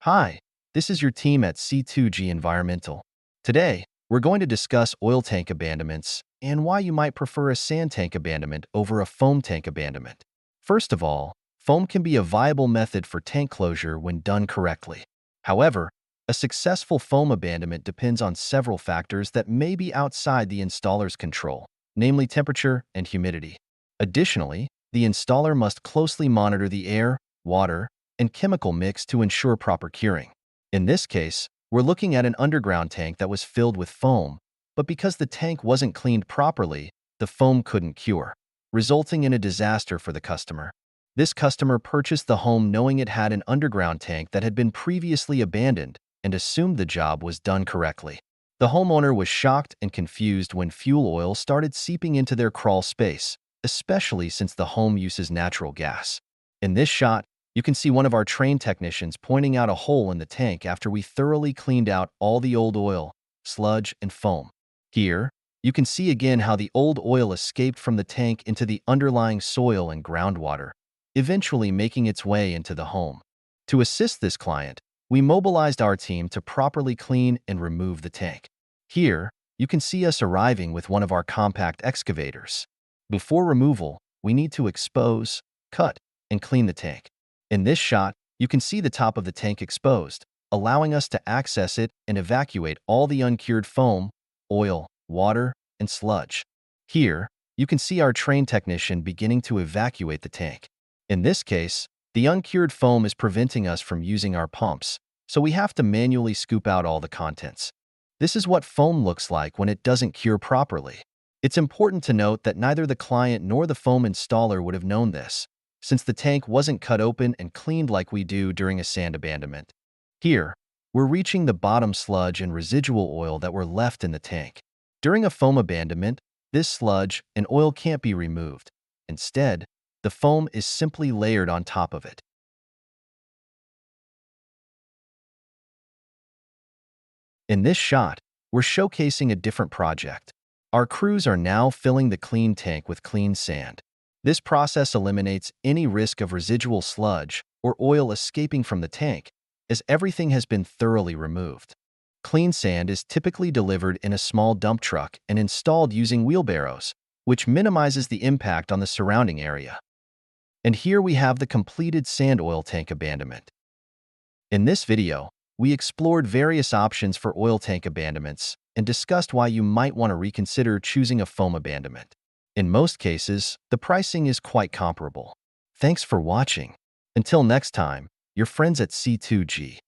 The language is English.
Hi, this is your team at C2G Environmental. Today, we're going to discuss oil tank abandonments and why you might prefer a sand tank abandonment over a foam tank abandonment. First of all, foam can be a viable method for tank closure when done correctly. However, a successful foam abandonment depends on several factors that may be outside the installer's control, namely temperature and humidity. Additionally, the installer must closely monitor the air, water, and chemical mix to ensure proper curing. In this case, we're looking at an underground tank that was filled with foam, but because the tank wasn't cleaned properly, the foam couldn't cure, resulting in a disaster for the customer. This customer purchased the home knowing it had an underground tank that had been previously abandoned and assumed the job was done correctly. The homeowner was shocked and confused when fuel oil started seeping into their crawl space, especially since the home uses natural gas. In this shot, you can see one of our trained technicians pointing out a hole in the tank after we thoroughly cleaned out all the old oil, sludge, and foam. Here, you can see again how the old oil escaped from the tank into the underlying soil and groundwater, eventually making its way into the home. To assist this client, we mobilized our team to properly clean and remove the tank. Here, you can see us arriving with one of our compact excavators. Before removal, we need to expose, cut, and clean the tank. In this shot, you can see the top of the tank exposed, allowing us to access it and evacuate all the uncured foam, oil, water, and sludge. Here, you can see our trained technician beginning to evacuate the tank. In this case, the uncured foam is preventing us from using our pumps, so we have to manually scoop out all the contents. This is what foam looks like when it doesn't cure properly. It's important to note that neither the client nor the foam installer would have known this, since the tank wasn't cut open and cleaned like we do during a sand abandonment. Here, we're reaching the bottom sludge and residual oil that were left in the tank. During a foam abandonment, this sludge and oil can't be removed. Instead, the foam is simply layered on top of it. In this shot, we're showcasing a different project. Our crews are now filling the clean tank with clean sand. This process eliminates any risk of residual sludge or oil escaping from the tank, as everything has been thoroughly removed. Clean sand is typically delivered in a small dump truck and installed using wheelbarrows, which minimizes the impact on the surrounding area. And here we have the completed sand oil tank abandonment. In this video, we explored various options for oil tank abandonments and discussed why you might want to reconsider choosing a foam abandonment. In most cases, the pricing is quite comparable. Thanks for watching. Until next time, your friends at C2G.